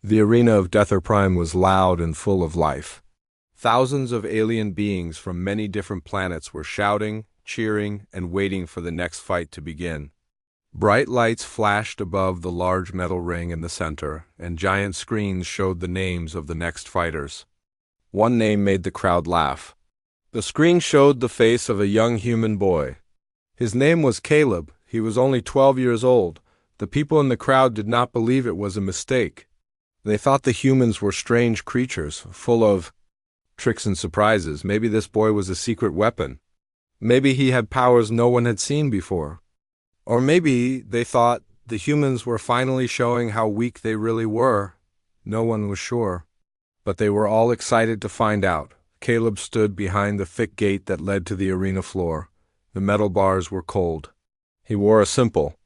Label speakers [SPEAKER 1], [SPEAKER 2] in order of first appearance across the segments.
[SPEAKER 1] The arena of Deather Prime was loud and full of life. Thousands of alien beings from many different planets were shouting, cheering, and waiting for the next fight to begin. Bright lights flashed above the large metal ring in the center, and giant screens showed the names of the next fighters. One name made the crowd laugh. The screen showed the face of a young human boy. His name was Caleb. He was only 12 years old. The people in the crowd did not believe it was a mistake. They thought the humans were strange creatures, full of tricks and surprises. Maybe this boy was a secret weapon. Maybe he had powers no one had seen before. Or maybe they thought the humans were finally showing how weak they really were. No one was sure. But they were all excited to find out. Caleb stood behind the thick gate that led to the arena floor. The metal bars were cold. He wore a simple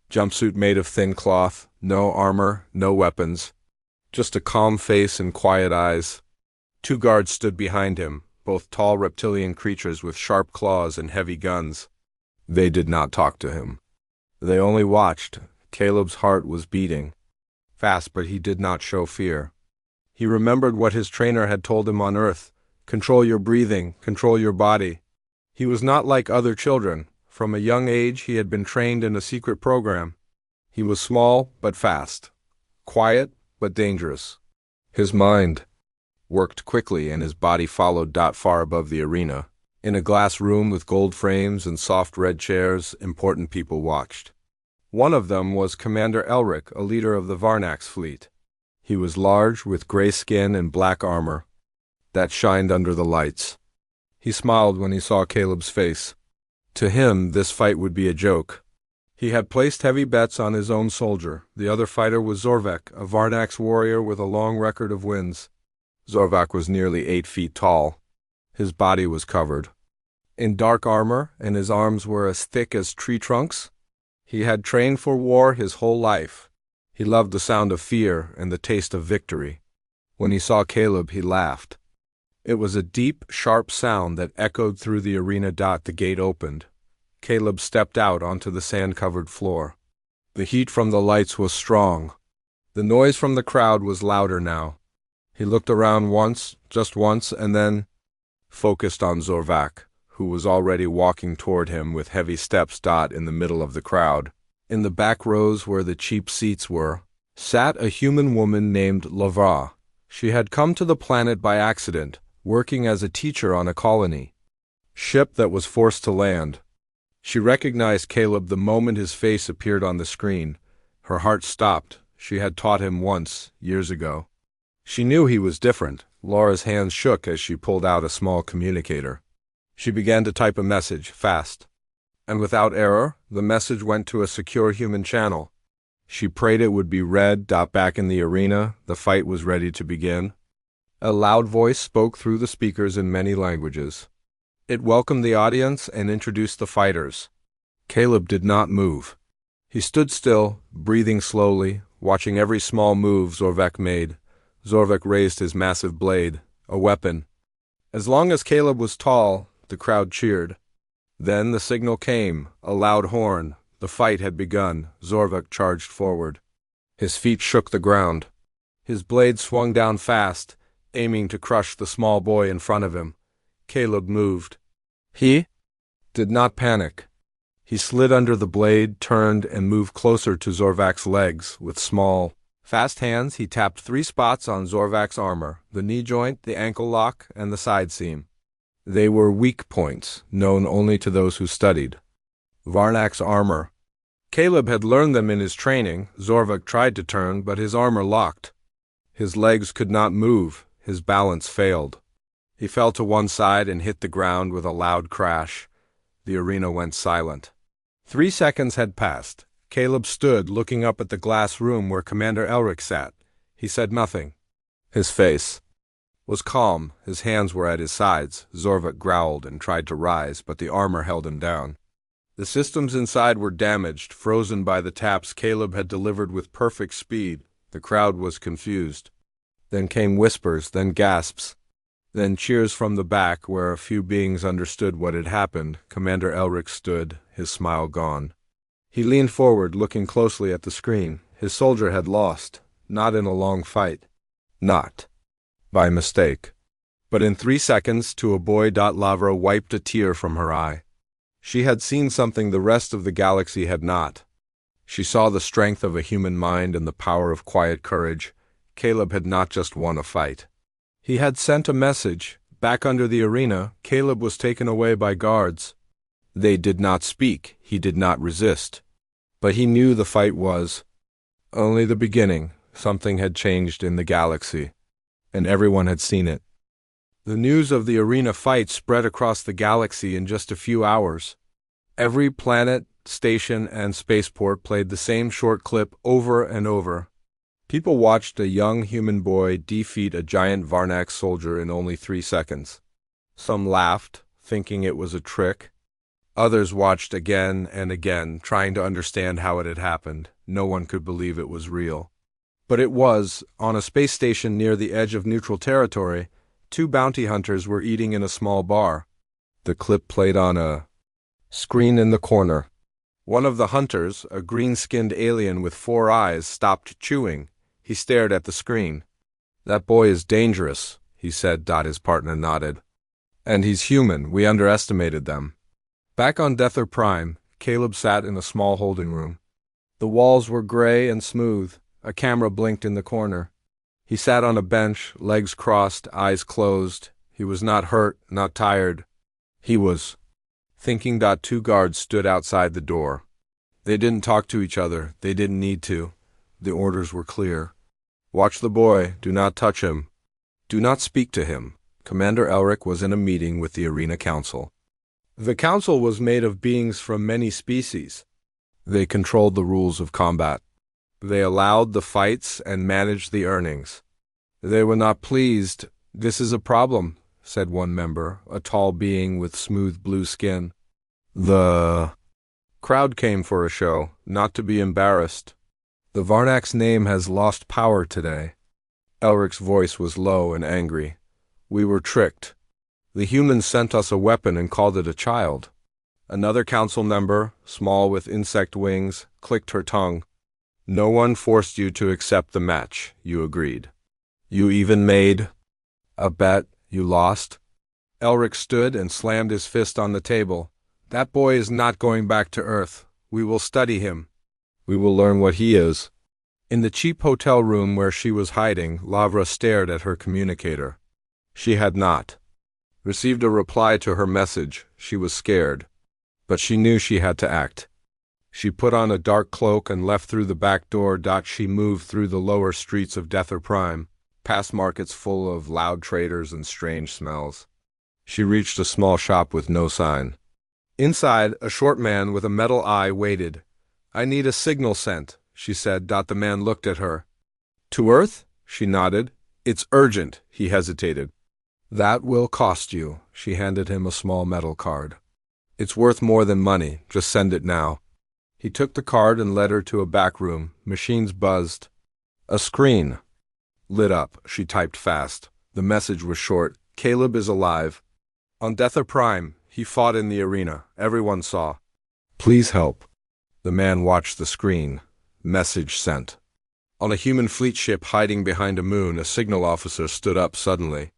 [SPEAKER 1] jumpsuit made of thin cloth, no armor, no weapons, just a calm face and quiet eyes. Two guards stood behind him, both tall reptilian creatures with sharp claws and heavy guns. They did not talk to him. They only watched. Caleb's heart was beating fast, but he did not show fear. He remembered what his trainer had told him on Earth. Control your breathing, control your body. He was not like other children. From a young age, he had been trained in a secret program. He was small but fast, quiet but dangerous. His mind worked quickly and his body followed. Far above the arena, in a glass room with gold frames and soft red chairs, important people watched. One of them was Commander Elric, a leader of the Varnax fleet. He was large, with gray skin and black armor that shined under the lights. He smiled when he saw Caleb's face. To him, this fight would be a joke. He had placed heavy bets on his own soldier. The other fighter was Zorvek, a Varnax warrior with a long record of wins. Zorvek was nearly 8 feet tall. His body was covered in dark armor, and his arms were as thick as tree trunks. He had trained for war his whole life. He loved the sound of fear and the taste of victory. When he saw Caleb, he laughed. It was a deep, sharp sound that echoed through the arena. The gate opened. Caleb stepped out onto the sand-covered floor. The heat from the lights was strong. The noise from the crowd was louder now. He looked around once, just once, and then focused on Zorvak, who was already walking toward him with heavy steps. In the middle of the crowd, in the back rows where the cheap seats were, sat a human woman named Lavra. She had come to the planet by accident, working as a teacher on a colony ship that was forced to land. She recognized Caleb the moment his face appeared on the screen. Her heart stopped. She had taught him once, years ago. She knew he was different. Laura's hands shook as she pulled out a small communicator. She began to type a message, fast. And without error, the message went to a secure human channel. She prayed it would be read. Back in the arena, the fight was ready to begin. A loud voice spoke through the speakers in many languages. It welcomed the audience and introduced the fighters. Caleb did not move. He stood still, breathing slowly, watching every small move Zorvek made. Zorvek raised his massive blade, a weapon. As long as Caleb was tall, the crowd cheered. Then the signal came, a loud horn. The fight had begun. Zorvek charged forward. His feet shook the ground. His blade swung down fast, aiming to crush the small boy in front of him. Caleb moved. He did not panic. He slid under the blade, turned, and moved closer to Zorvak's legs. With small, fast hands, he tapped 3 spots on Zorvak's armor: the knee joint, the ankle lock, and the side seam. They were weak points, known only to those who studied Varnax armor. Caleb had learned them in his training. Zorvak tried to turn, but his armor locked. His legs could not move. His balance failed. He fell to one side and hit the ground with a loud crash. The arena went silent. 3 seconds had passed. Caleb stood looking up at the glass room where Commander Elric sat. He said nothing. His face was calm. His hands were at his sides. Zorvak growled and tried to rise, but the armor held him down. The systems inside were damaged, frozen by the taps Caleb had delivered with perfect speed. The crowd was confused. Then came whispers, then gasps. Then cheers from the back, where a few beings understood what had happened. Commander Elric stood, his smile gone. He leaned forward, looking closely at the screen. His soldier had lost. not in a long fight, not by mistake, but in 3 seconds to a boy. Lavra wiped a tear from her eye. She had seen something the rest of the galaxy had not. She saw the strength of a human mind and the power of quiet courage. Caleb had not just won a fight. He had sent a message. Back under the arena, Caleb was taken away by guards. They did not speak. He did not resist. But he knew the fight was only the beginning. Something had changed in the galaxy, and everyone had seen it. The news of the arena fight spread across the galaxy in just a few hours. Every planet, station, and spaceport played the same short clip over and over. People watched a young human boy defeat a giant Varnax soldier in only 3 seconds. Some laughed, thinking it was a trick. Others watched again and again, trying to understand how it had happened. No one could believe it was real. But it was. On a space station near the edge of neutral territory, 2 bounty hunters were eating in a small bar. The clip played on a screen in the corner. One of the hunters, a green-skinned alien with 4 eyes, stopped chewing. He stared at the screen. "That boy is dangerous," he said. His partner nodded. "And he's human. We underestimated them." Back on Dether Prime, Caleb sat in a small holding room. The walls were gray and smooth. A camera blinked in the corner. He sat on a bench, legs crossed, eyes closed. He was not hurt, not tired. He was thinking. 2 guards stood outside the door. They didn't talk to each other. They didn't need to. The orders were clear. "Watch the boy. Do not touch him. Do not speak to him." Commander Elric was in a meeting with the Arena Council. The council was made of beings from many species. They controlled the rules of combat. They allowed the fights and managed the earnings. They were not pleased. "This is a problem," said one member, a tall being with smooth blue skin. The crowd came for a show, not to be embarrassed. "The Varnax name has lost power today." Elric's voice was low and angry. "We were tricked. The humans sent us a weapon and called it a child." Another council member, small with insect wings, clicked her tongue. "No one forced you to accept the match. You agreed. You even made a bet. You lost." Elric stood and slammed his fist on the table. "That boy is not going back to Earth. We will study him. We will learn what he is." In the cheap hotel room where she was hiding, Lavra stared at her communicator. She had not received a reply to her message. She was scared, but she knew she had to act. She put on a dark cloak and left through the back door. She moved through the lower streets of Dether Prime, past markets full of loud traders and strange smells. She reached a small shop with no sign. Inside, a short man with a metal eye waited. "I need a signal sent," she said. The man looked at her. "To Earth?" She nodded. "It's urgent." He hesitated. "That will cost you." She handed him a small metal card. "It's worth more than money. Just send it now." He took the card and led her to a back room. Machines buzzed. A screen lit up. She typed fast. The message was short. "Caleb is alive. On Dether Prime. He fought in the arena. Everyone saw. Please help." The man watched the screen. Message sent. On a human fleet ship hiding behind a moon, a signal officer stood up suddenly.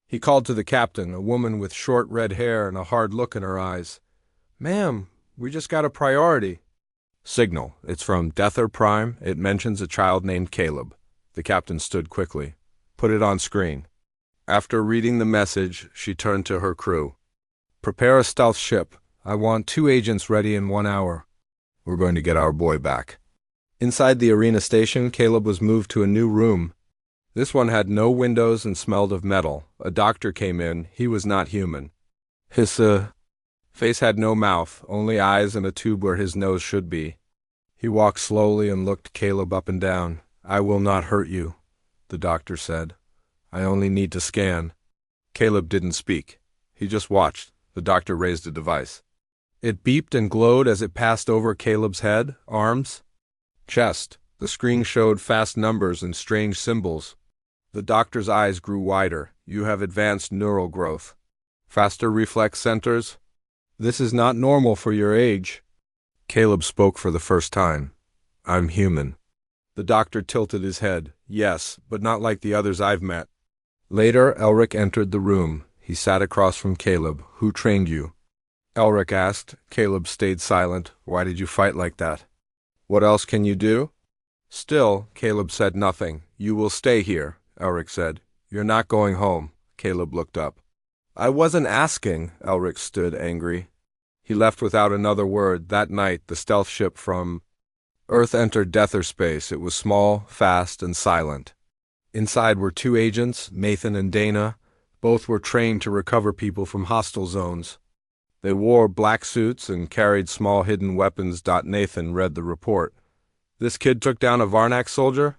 [SPEAKER 1] He called to the captain, a woman with short red hair and a hard look in her eyes. "Ma'am, we just got a priority." "Signal. It's from Dether Prime. It mentions a child named Caleb." The captain stood quickly. "Put it on screen." After reading the message, she turned to her crew. "Prepare a stealth ship. I want 2 agents ready in 1 hour. We're going to get our boy back." Inside the arena station, Caleb was moved to a new room. This one had no windows and smelled of metal. A doctor came in. He was not human. His face had no mouth, only eyes and a tube where his nose should be. He walked slowly and looked Caleb up and down. "I will not hurt you," the doctor said. "I only need to scan." Caleb didn't speak. He just watched. The doctor raised a device. It beeped and glowed as it passed over Caleb's head, arms, chest. The screen showed fast numbers and strange symbols. The doctor's eyes grew wider. "You have advanced neural growth. Faster reflex centers. This is not normal for your age." Caleb spoke for the first time. "I'm human." The doctor tilted his head. Yes, but not like the others I've met. Later, Elric entered the room. He sat across from Caleb. Who trained you? Elric asked. Caleb stayed silent. Why did you fight like that? What else can you do? Still, Caleb said nothing. You will stay here, Elric said. You're not going home. Caleb looked up. I wasn't asking, Elric stood angry. He left without another word. That night, the stealth ship from Earth entered Deather space. It was small, fast, and silent. Inside were two agents, Nathan and Dana. Both were trained to recover people from hostile zones. They wore black suits and carried small hidden weapons. Nathan read the report. This kid took down a Varnak soldier?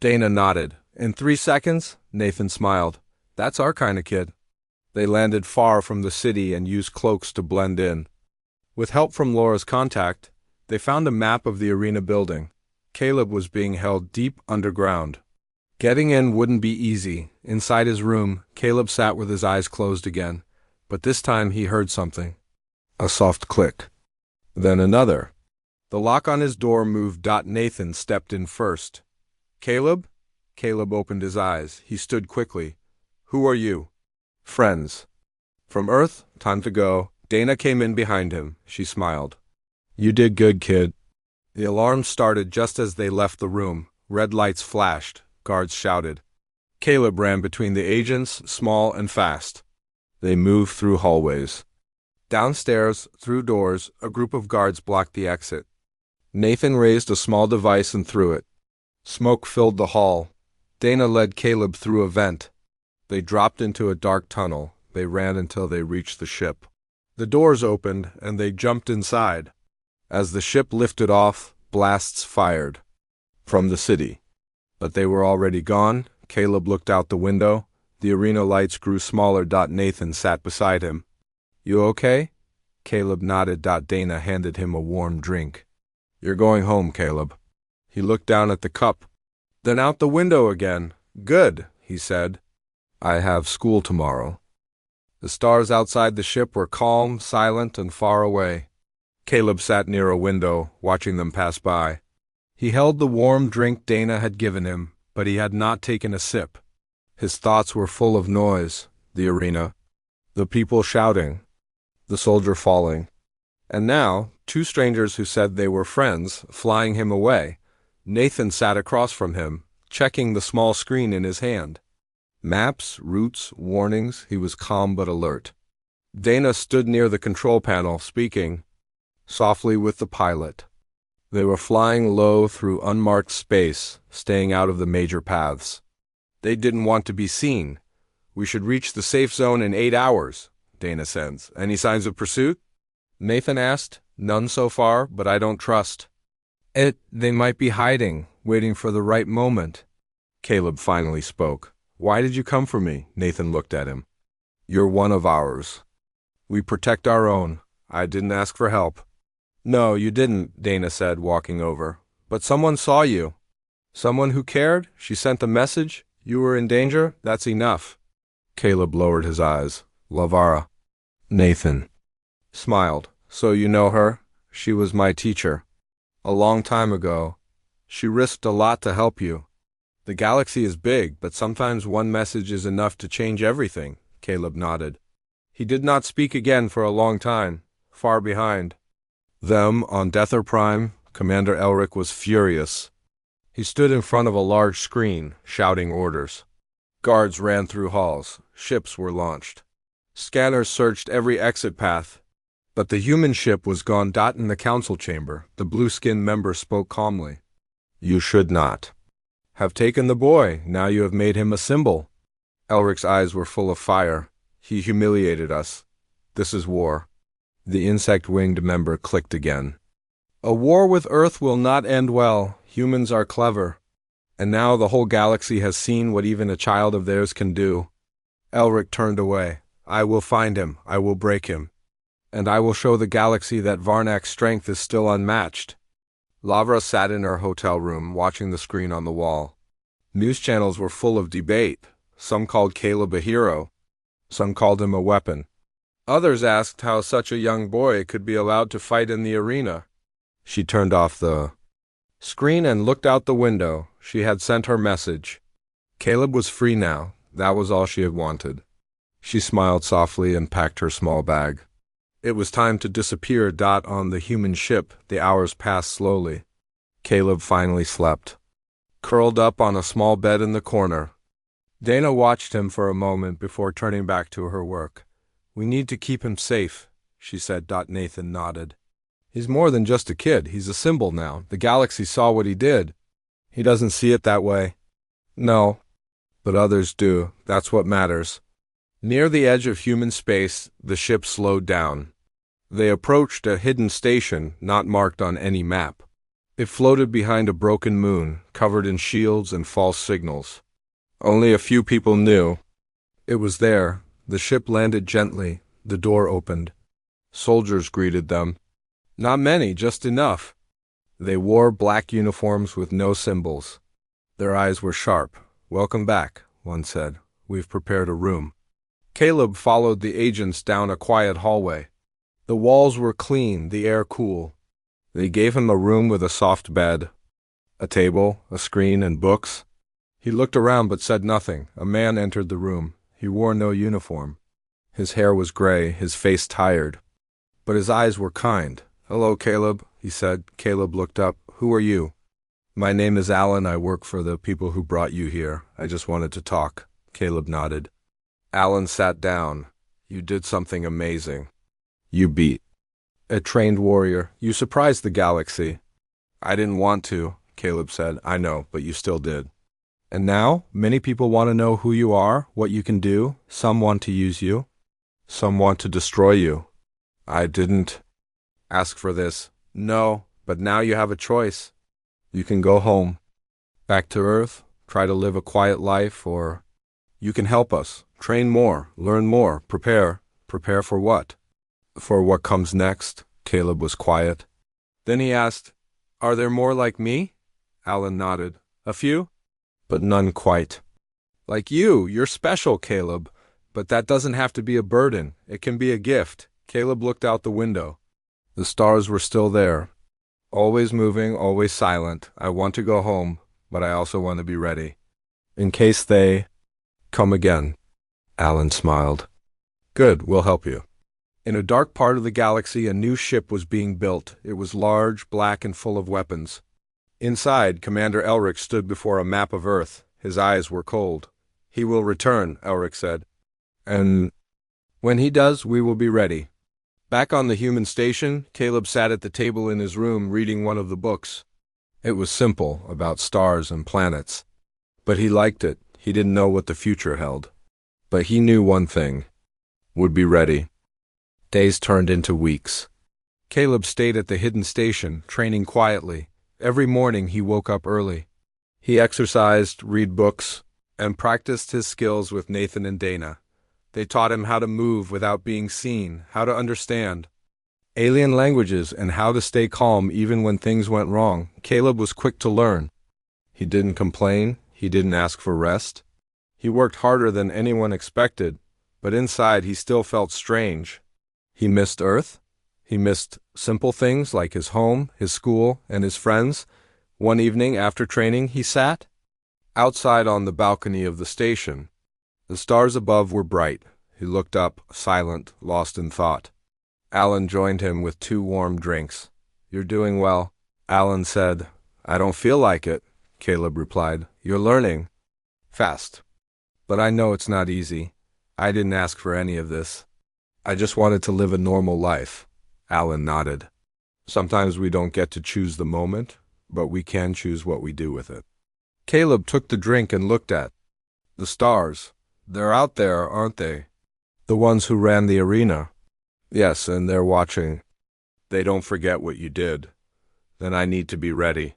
[SPEAKER 1] Dana nodded. In 3 seconds? Nathan smiled. That's our kind of kid. They landed far from the city and used cloaks to blend in. With help from Laura's contact, they found a map of the arena building. Caleb was being held deep underground. Getting in wouldn't be easy. Inside his room, Caleb sat with his eyes closed again, but this time he heard something. A soft click. Then another. The lock on his door moved. Nathan stepped in first. Caleb? Caleb opened his eyes. He stood quickly. Who are you? Friends. From Earth? Time to go. Dana came in behind him. She smiled. You did good, kid. The alarm started just as they left the room. Red lights flashed. Guards shouted. Caleb ran between the agents, small and fast. They moved through hallways. Downstairs, through doors, a group of guards blocked the exit. Nathan raised a small device and threw it. Smoke filled the hall. Dana led Caleb through a vent. They dropped into a dark tunnel. They ran until they reached the ship. The doors opened, and they jumped inside. As the ship lifted off, blasts fired. From the city. But they were already gone. Caleb looked out the window. The arena lights grew smaller. Nathan sat beside him. You okay? Caleb nodded. Dana handed him a warm drink. You're going home, Caleb. He looked down at the cup. Then out the window again. Good, he said. I have school tomorrow. The stars outside the ship were calm, silent, and far away. Caleb sat near a window, watching them pass by. He held the warm drink Dana had given him, but he had not taken a sip. His thoughts were full of noise. The arena. The people shouting. The soldier falling. And now, two strangers who said they were friends, flying him away. Nathan sat across from him, checking the small screen in his hand. Maps, routes, warnings, he was calm but alert. Dana stood near the control panel, speaking softly with the pilot. They were flying low through unmarked space, staying out of the major paths. They didn't want to be seen. We should reach the safe zone in 8 hours, Dana says. Any signs of pursuit? Nathan asked. None so far, but I don't trust. They might be hiding, waiting for the right moment. Caleb finally spoke. Why did you come for me? Nathan looked at him. You're one of ours. We protect our own. I didn't ask for help. No, you didn't, Dana said, walking over. But someone saw you. Someone who cared? She sent a message? You were in danger? That's enough. Caleb lowered his eyes. Lavara. Nathan smiled. So you know her? She was my teacher. A long time ago. She risked a lot to help you. The galaxy is big, but sometimes one message is enough to change everything, Caleb nodded. He did not speak again for a long time, far behind. Them, on Deather Prime, Commander Elric was furious. He stood in front of a large screen, shouting orders. Guards ran through halls. Ships were launched. Scanners searched every exit path. But the human ship was gone. In the council chamber, the blue-skinned member spoke calmly. You should not have taken the boy. Now you have made him a symbol. Elric's eyes were full of fire. He humiliated us. This is war. The insect-winged member clicked again. A war with Earth will not end well. Humans are clever. And now the whole galaxy has seen what even a child of theirs can do. Elric turned away. I will find him. I will break him. And I will show the galaxy that Varnak's strength is still unmatched. Lavra sat in her hotel room, watching the screen on the wall. News channels were full of debate. Some called Caleb a hero. Some called him a weapon. Others asked how such a young boy could be allowed to fight in the arena. She turned off the screen and looked out the window. She had sent her message. Caleb was free now. That was all she had wanted. She smiled softly and packed her small bag. It was time to disappear. On the human ship, the hours passed slowly. Caleb finally slept, curled up on a small bed in the corner. Dana watched him for a moment before turning back to her work. "We need to keep him safe," she said. Nathan nodded. "He's more than just a kid. He's a symbol now. The galaxy saw what he did." "He doesn't see it that way." "No, but others do. That's what matters." Near the edge of human space, the ship slowed down. They approached a hidden station not marked on any map. It floated behind a broken moon, covered in shields and false signals. Only a few people knew it was there. The ship landed gently. The door opened. Soldiers greeted them. Not many, just enough. They wore black uniforms with no symbols. Their eyes were sharp. "Welcome back," one said. "We've prepared a room." Caleb followed the agents down a quiet hallway. The walls were clean, the air cool. They gave him a room with a soft bed, a table, a screen, and books. He looked around but said nothing. A man entered the room. He wore no uniform. His hair was gray, his face tired, but his eyes were kind. "Hello, Caleb," he said. Caleb looked up. "Who are you?" "My name is Alan. I work for the people who brought you here. I just wanted to talk." Caleb nodded. Alan sat down. "You did something amazing. You beat a trained warrior. You surprised the galaxy." "I didn't want to," Caleb said. "I know, but you still did." "And now, many people want to know who you are, what you can do. Some want to use you. Some want to destroy you." "I didn't ask for this." "No, but now you have a choice. You can go home, back to Earth, try to live a quiet life, or you can help us, train more, learn more, prepare. Prepare for what?" "For what comes next." Caleb was quiet. Then he asked, "Are there more like me?" Alan nodded. "A few, but none quite like you. You're special, Caleb, but that doesn't have to be a burden. It can be a gift." Caleb looked out the window. The stars were still there, always moving, always silent. "I want to go home, but I also want to be ready, in case they come again." Alan smiled. "Good, we'll help you." In a dark part of the galaxy, a new ship was being built. It was large, black, and full of weapons. Inside, Commander Elric stood before a map of Earth. His eyes were cold. "He will return," Elric said. "And when he does, we will be ready." Back on the human station, Caleb sat at the table in his room reading one of the books. It was simple, about stars and planets. But he liked it. He didn't know what the future held. But he knew one thing: would be ready. Days turned into weeks. Caleb stayed at the hidden station, training quietly. Every morning he woke up early. He exercised, read books, and practiced his skills with Nathan and Dana. They taught him how to move without being seen, how to understand alien languages, and how to stay calm even when things went wrong. Caleb was quick to learn. He didn't complain. He didn't ask for rest. He worked harder than anyone expected, but inside he still felt strange. He missed Earth. He missed simple things like his home, his school, and his friends. One evening after training, he sat outside on the balcony of the station. The stars above were bright. He looked up, silent, lost in thought. Alan joined him with 2 warm drinks. "You're doing well," Alan said. "I don't feel like it," Caleb replied. "You're learning fast. But I know it's not easy. I didn't ask for any of this. I just wanted to live a normal life." Alan nodded. "Sometimes we don't get to choose the moment, but we can choose what we do with it." Caleb took the drink and looked at the stars. "They're out there, aren't they? The ones who ran the arena." "Yes, and they're watching. They don't forget what you did. Then I need to be ready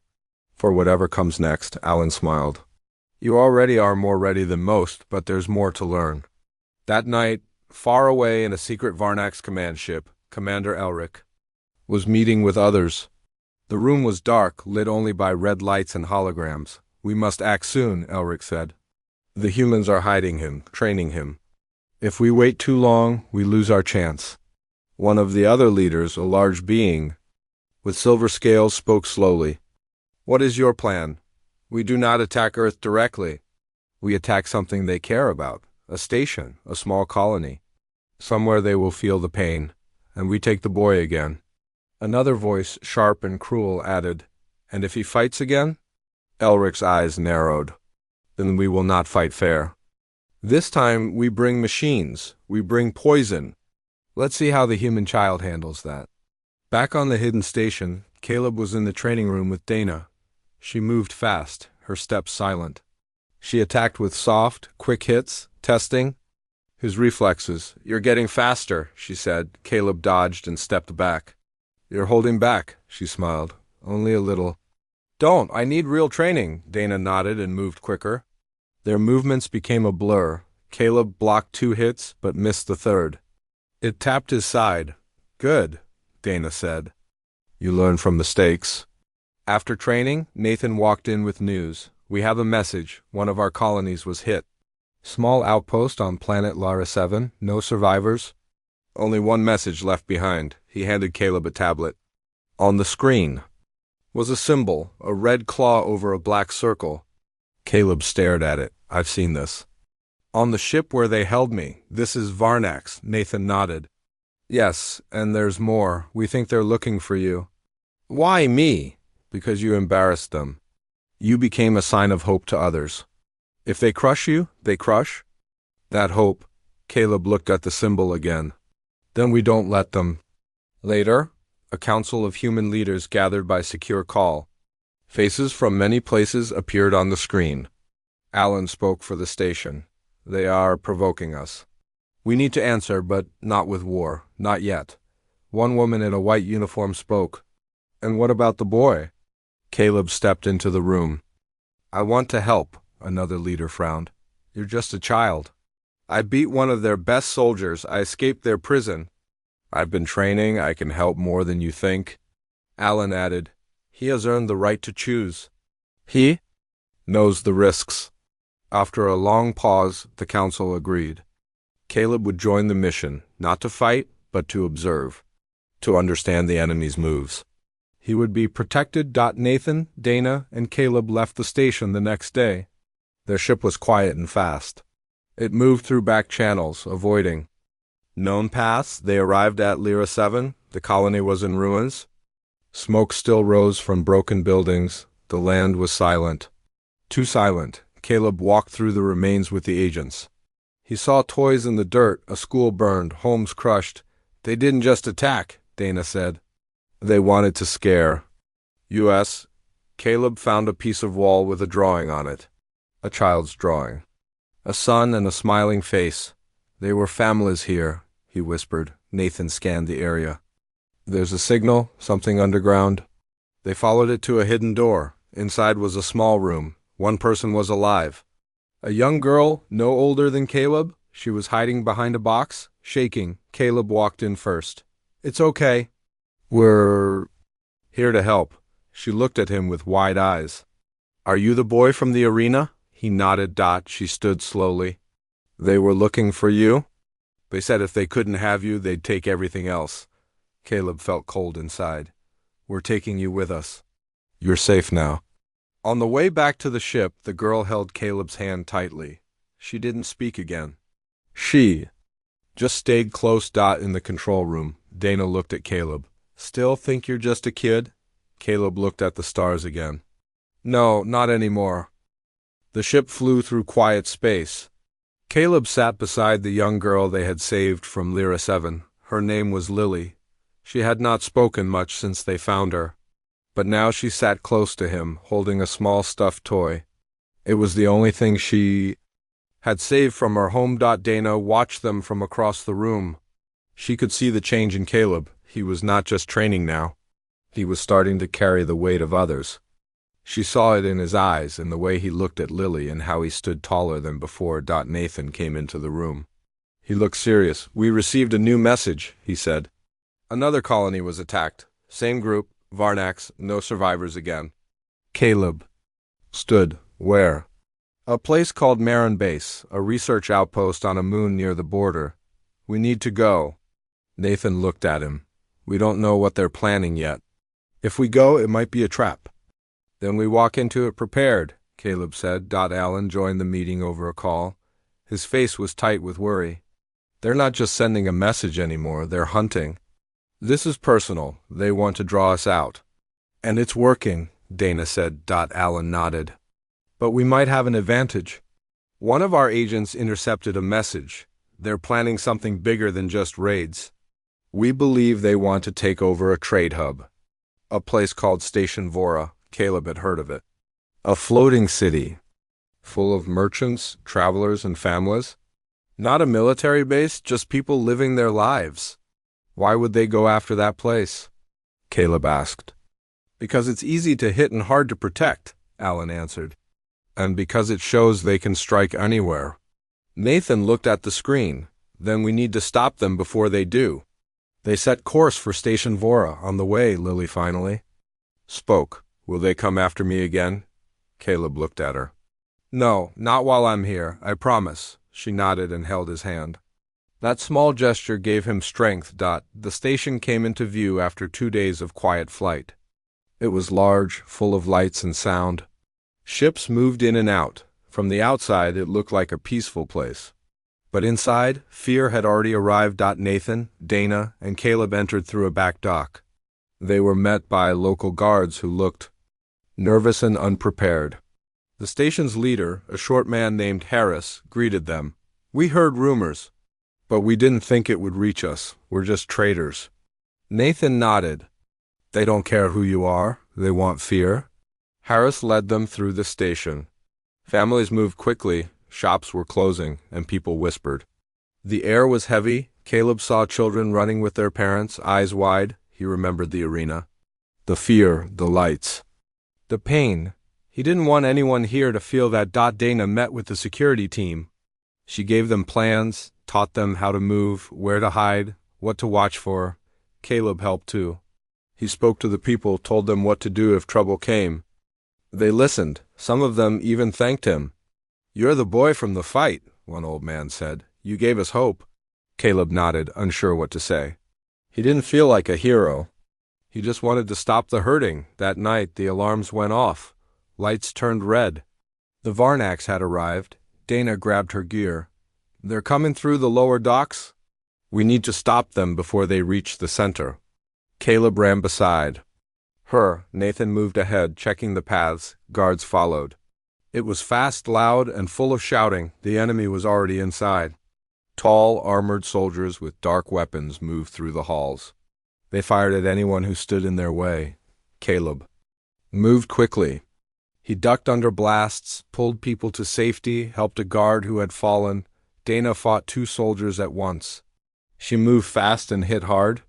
[SPEAKER 1] for whatever comes next." Alan smiled. "You already are more ready than most, but there's more to learn." That night, far away in a secret Varnax command ship, Commander Elric was meeting with others. The room was dark, lit only by red lights and holograms. "We must act soon," Elric said. "The humans are hiding him, training him. If we wait too long, we lose our chance." One of the other leaders, a large being with silver scales, spoke slowly. What is your plan? We do not attack Earth directly. We attack something they care about, a station, a small colony. Somewhere they will feel the pain, and we take the boy again. Another voice, sharp and cruel, added, And if he fights again? Elric's eyes narrowed. Then we will not fight fair. This time we bring machines. We bring poison. Let's see how the human child handles that. Back on the hidden station, Caleb was in the training room with Dana. She moved fast, her steps silent. She attacked with soft, quick hits, testing his reflexes. You're getting faster, she said. Caleb dodged and stepped back. You're holding back, she smiled. Only a little. Don't, I need real training, Dana nodded and moved quicker. Their movements became a blur. Caleb blocked 2 hits, but missed the third. It tapped his side. Good, Dana said. You learn from mistakes. After training, Nathan walked in with news. We have a message. One of our colonies was hit. Small outpost on planet Lara 7. No survivors. Only one message left behind. He handed Caleb a tablet. On the screen was a symbol, a red claw over a black circle. Caleb stared at it. I've seen this. On the ship where they held me. This is Varnax, Nathan nodded. Yes, and there's more. We think they're looking for you. Why me? Because you embarrassed them. You became a sign of hope to others. If they crush you, they crush. That hope. Caleb looked at the symbol again. Then we don't let them. Later, a council of human leaders gathered by secure call. Faces from many places appeared on the screen. Alan spoke for the station. They are provoking us. We need to answer, but not with war. Not yet. One woman in a white uniform spoke. And what about the boy? Caleb stepped into the room. I want to help, another leader frowned. You're just a child. I beat one of their best soldiers. I escaped their prison. I've been training. I can help more than you think. Alan added, He has earned the right to choose. He knows the risks. After a long pause, the council agreed. Caleb would join the mission, not to fight, but to observe, to understand the enemy's moves. He would be protected. Nathan, Dana, and Caleb left the station the next day. Their ship was quiet and fast. It moved through back channels, avoiding known paths. They arrived at Lyra 7. The colony was in ruins. Smoke still rose from broken buildings. The land was silent. Too silent. Caleb walked through the remains with the agents. He saw toys in the dirt, a school burned, homes crushed. They didn't just attack, Dana said. They wanted to scare. U.S. Caleb found a piece of wall with a drawing on it. A child's drawing. A son and a smiling face. They were families here, he whispered. Nathan scanned the area. There's a signal, something underground. They followed it to a hidden door. Inside was a small room. One person was alive. A young girl, no older than Caleb. She was hiding behind a box, shaking. Caleb walked in first. It's okay. We're here to help. She looked at him with wide eyes. Are you the boy from the arena? He nodded. She stood slowly. They were looking for you? They said if they couldn't have you, they'd take everything else. Caleb felt cold inside. We're taking you with us. You're safe now. On the way back to the ship, the girl held Caleb's hand tightly. She didn't speak again. She just stayed close. In the control room, Dana looked at Caleb. Still think you're just a kid? Caleb looked at the stars again. No, not anymore. The ship flew through quiet space. Caleb sat beside the young girl they had saved from Lyra 7. Her name was Lily. She had not spoken much since they found her. But now she sat close to him, holding a small stuffed toy. It was the only thing she had saved from her home. Dana watched them from across the room. She could see the change in Caleb. He was not just training now. He was starting to carry the weight of others. She saw it in his eyes, in the way he looked at Lily, and how he stood taller than before. Nathan came into the room. He looked serious. We received a new message, he said. Another colony was attacked. Same group, Varnax, no survivors again. Caleb stood. Where? A place called Marin Base, a research outpost on a moon near the border. We need to go. Nathan looked at him. We don't know what they're planning yet. If we go, it might be a trap. Then we walk into it prepared, Caleb said. Alan joined the meeting over a call. His face was tight with worry. They're not just sending a message anymore, they're hunting. This is personal. They want to draw us out. And it's working, Dana said. Alan nodded. But we might have an advantage. One of our agents intercepted a message. They're planning something bigger than just raids. We believe they want to take over a trade hub. A place called Station Vora. Caleb had heard of it. A floating city, full of merchants, travelers, and families. Not a military base, just people living their lives. Why would they go after that place? Caleb asked. Because it's easy to hit and hard to protect, Alan answered. And because it shows they can strike anywhere. Nathan looked at the screen. Then we need to stop them before they do. They set course for Station Vora on the way, Lily finally spoke. Will they come after me again? Caleb looked at her. No, not while I'm here, I promise. She nodded and held his hand. That small gesture gave him strength. The station came into view after 2 days of quiet flight. It was large, full of lights and sound. Ships moved in and out. From the outside, it looked like a peaceful place. But inside, fear had already arrived. Nathan, Dana, and Caleb entered through a back dock. They were met by local guards who looked nervous and unprepared. The station's leader, a short man named Harris, greeted them. We heard rumors, but we didn't think it would reach us. We're just traders. Nathan nodded. They don't care who you are. They want fear. Harris led them through the station. Families moved quickly, shops were closing, and people whispered. The air was heavy. Caleb saw children running with their parents, eyes wide. He remembered the arena. The fear, the lights. The pain. He didn't want anyone here to feel that. Dana met with the security team. She gave them plans, taught them how to move, where to hide, what to watch for. Caleb helped too. He spoke to the people, told them what to do if trouble came. They listened. Some of them even thanked him. You're the boy from the fight, one old man said. You gave us hope. Caleb nodded, unsure what to say. He didn't feel like a hero. He just wanted to stop the hurting. That night, the alarms went off. Lights turned red. The Varnacs had arrived. Dana grabbed her gear. They're coming through the lower docks? We need to stop them before they reach the center. Caleb ran beside her. Nathan moved ahead, checking the paths. Guards followed. It was fast, loud, and full of shouting. The enemy was already inside. Tall, armored soldiers with dark weapons moved through the halls. They fired at anyone who stood in their way. Caleb moved quickly. He ducked under blasts, pulled people to safety, helped a guard who had fallen. Dana fought 2 soldiers at once. She moved fast and hit hard.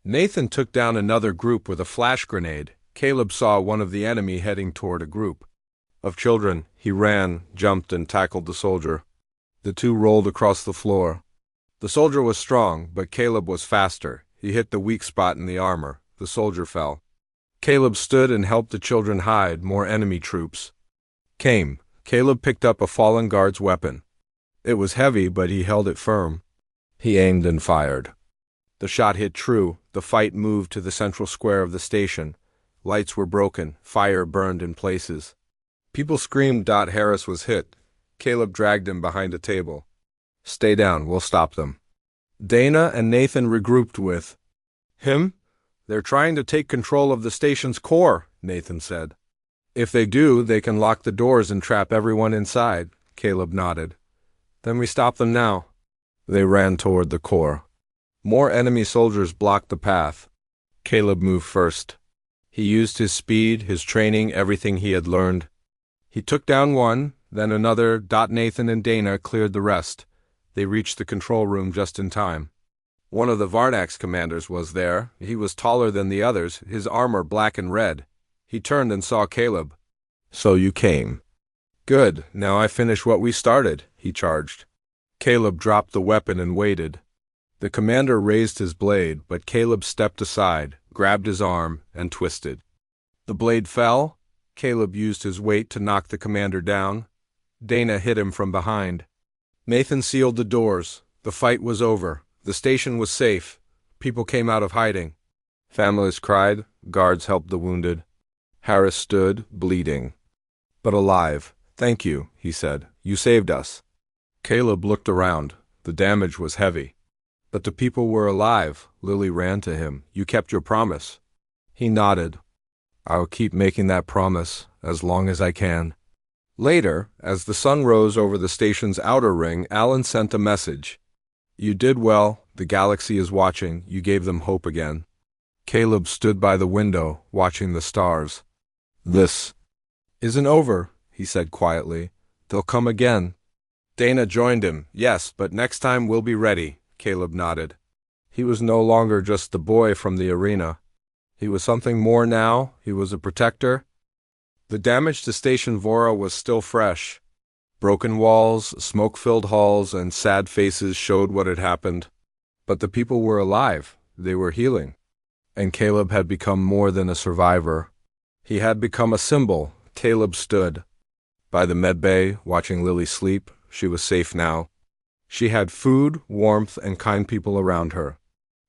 [SPEAKER 1] Nathan took down another group with a flash grenade. Caleb saw one of the enemy heading toward a group of children. He ran, jumped, and tackled the soldier. The 2 rolled across the floor. The soldier was strong, but Caleb was faster. He hit the weak spot in the armor. The soldier fell. Caleb stood and helped the children hide. More enemy troops came. Caleb picked up a fallen guard's weapon. It was heavy, but he held it firm. He aimed and fired. The shot hit true. The fight moved to the central square of the station. Lights were broken. Fire burned in places. People screamed. Harris was hit. Caleb dragged him behind a table. Stay down, we'll stop them. Dana and Nathan regrouped with him. They're trying to take control of the station's core, Nathan said. If they do, they can lock the doors and trap everyone inside. Caleb nodded. Then we stop them now. They ran toward the core. More enemy soldiers blocked the path. Caleb moved first. He used his speed, his training, everything he had learned. He took down one, then another. Nathan and Dana cleared the rest. They reached the control room just in time. One of the Varnac's commanders was there. He was taller than the others, his armor black and red. He turned and saw Caleb. So you came. Good, now I finish what we started, he charged. Caleb dropped the weapon and waited. The commander raised his blade, but Caleb stepped aside, grabbed his arm, and twisted. The blade fell. Caleb used his weight to knock the commander down. Dana hit him from behind. Nathan sealed the doors. The fight was over. The station was safe. People came out of hiding. Families cried. Guards helped the wounded. Harris stood, bleeding, but alive. "Thank you," he said. "You saved us." Caleb looked around. The damage was heavy. But the people were alive. Lily ran to him. "You kept your promise." He nodded. "I'll keep making that promise as long as I can." Later, as the sun rose over the station's outer ring, Alan sent a message. "You did well. The galaxy is watching. You gave them hope again." Caleb stood by the window, watching the stars. "This isn't over," he said quietly. "They'll come again." Dana joined him. "Yes, but next time we'll be ready." Caleb nodded. He was no longer just the boy from the arena. He was something more now. He was a protector. The damage to Station Vora was still fresh. Broken walls, smoke-filled halls, and sad faces showed what had happened. But the people were alive. They were healing. And Caleb had become more than a survivor. He had become a symbol. Caleb stood by the medbay, watching Lily sleep. She was safe now. She had food, warmth, and kind people around her.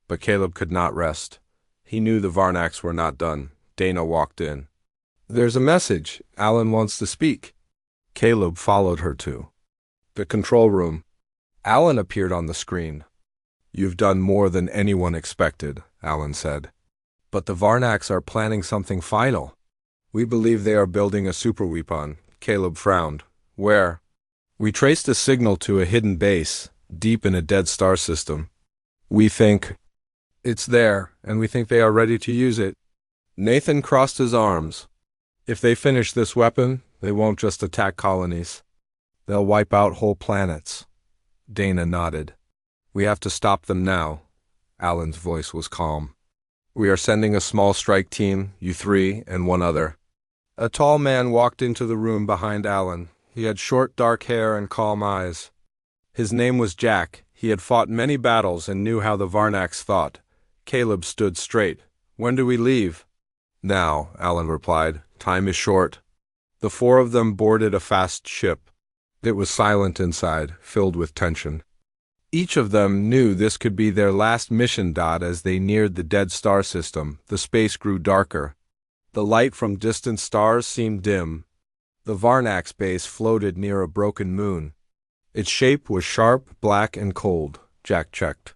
[SPEAKER 1] But Caleb could not rest. He knew the Varnaks were not done. Dana walked in. "There's a message. Alan wants to speak." Caleb followed her to the control room. Alan appeared on the screen. "You've done more than anyone expected," Alan said. "But the Varnaks are planning something final. We believe they are building a superweapon." Caleb frowned. "Where?" "We traced a signal to a hidden base, deep in a dead star system. We think it's there, and we think they are ready to use it." Nathan crossed his arms. "If they finish this weapon, they won't just attack colonies. They'll wipe out whole planets." Dana nodded. "We have to stop them now." Alan's voice was calm. "We are sending a small strike team, you three, and one other." A tall man walked into the room behind Alan. He had short, dark hair and calm eyes. His name was Jack. He had fought many battles and knew how the Varnaks thought. Caleb stood straight. "When do we leave?" "Now," Alan replied. "Time is short." The four of them boarded a fast ship. It was silent inside, filled with tension. Each of them knew this could be their last mission. As they neared the dead star system, the space grew darker. The light from distant stars seemed dim. The Varnak's base floated near a broken moon. Its shape was sharp, black, and cold. Jack checked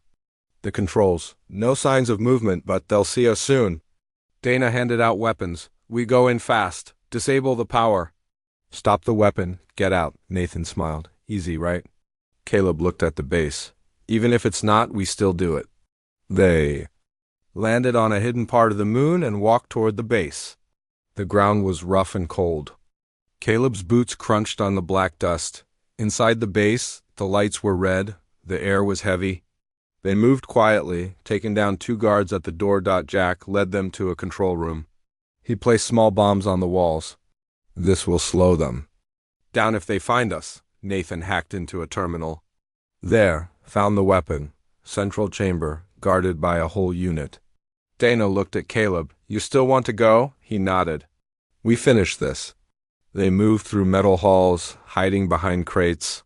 [SPEAKER 1] the controls. "No signs of movement, but they'll see us soon." Dana handed out weapons. "We go in fast. Disable the power." "Stop the weapon. Get out." Nathan smiled. "Easy, right?" Caleb looked at the base. "Even if it's not, we still do it." They landed on a hidden part of the moon and walked toward the base. The ground was rough and cold. Caleb's boots crunched on the black dust. Inside the base, the lights were red. The air was heavy. They moved quietly, taking down 2 guards at the door. Jack led them to a control room. He placed small bombs on the walls. "This will slow them down if they find us." Nathan hacked into a terminal. There, found the weapon. Central chamber, guarded by a whole unit. Dana looked at Caleb. "You still want to go?" He nodded. "We finished this." They moved through metal halls, hiding behind crates,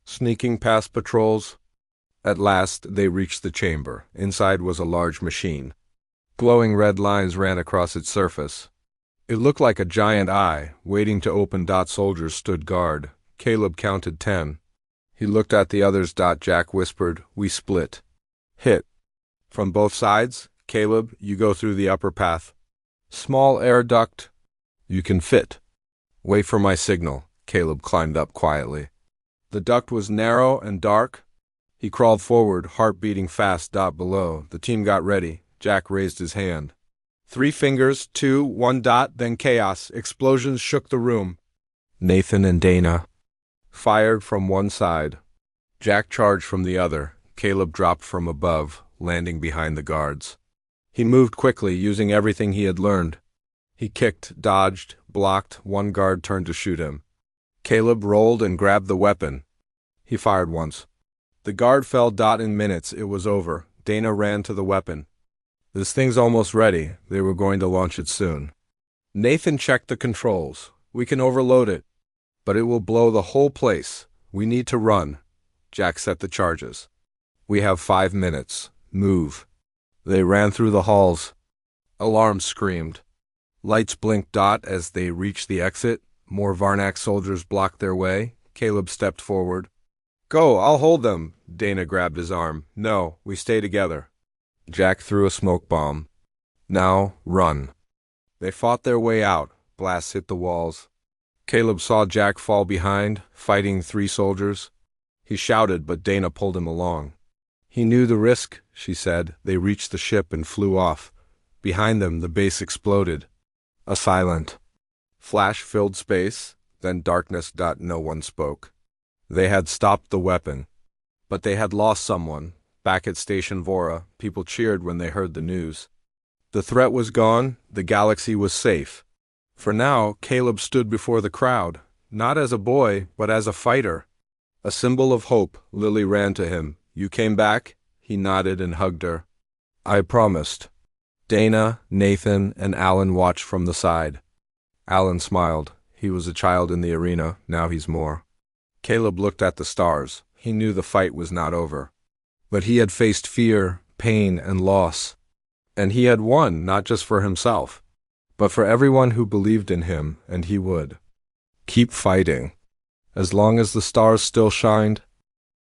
[SPEAKER 1] sneaking past patrols. At last, they reached the chamber. Inside was a large machine. Glowing red lines ran across its surface. It looked like a giant eye, waiting to open. Soldiers stood guard. Caleb counted 10. He looked at the others. Jack whispered, "We split. Hit from both sides. Caleb, you go through the upper path. Small air duct. You can fit. Wait for my signal." Caleb climbed up quietly. The duct was narrow and dark. He crawled forward, heart beating fast. Below, the team got ready. Jack raised his hand. 3 fingers, 2, 1. Then chaos. Explosions shook the room. Nathan and Dana fired from one side. Jack charged from the other. Caleb dropped from above, landing behind the guards. He moved quickly, using everything he had learned. He kicked, dodged, blocked. One guard turned to shoot him. Caleb rolled and grabbed the weapon. He fired once. The guard fell. In minutes, it was over. Dana ran to the weapon. "This thing's almost ready." They were going to launch it soon. Nathan checked the controls. "We can overload it, but it will blow the whole place. We need to run." Jack set the charges. "We have 5 minutes. Move." They ran through the halls. Alarms screamed. Lights blinked dot as they reached the exit. More Varnak soldiers blocked their way. Caleb stepped forward. Go, I'll hold them. Dana grabbed his arm. No, we stay together. Jack threw a smoke bomb. Now, run. They fought their way out. Blasts hit the walls. Caleb saw Jack fall behind, fighting 3 soldiers. He shouted, but Dana pulled him along. He knew the risk, she said. They reached the ship and flew off. Behind them, the base exploded. A silent, flash-filled space, then darkness. No one spoke. They had stopped the weapon. But they had lost someone. Back at Station Vora, people cheered when they heard the news. The threat was gone. The galaxy was safe. For now, Caleb stood before the crowd, not as a boy, but as a fighter. A symbol of hope. Lily ran to him. You came back? He nodded and hugged her. I promised. Dana, Nathan, and Alan watched from the side. Alan smiled. He was a child in the arena, now he's more. Caleb looked at the stars. He knew the fight was not over. But he had faced fear, pain, and loss. And he had won, not just for himself, but for everyone who believed in him, and he would. Keep fighting. As long as the stars still shined,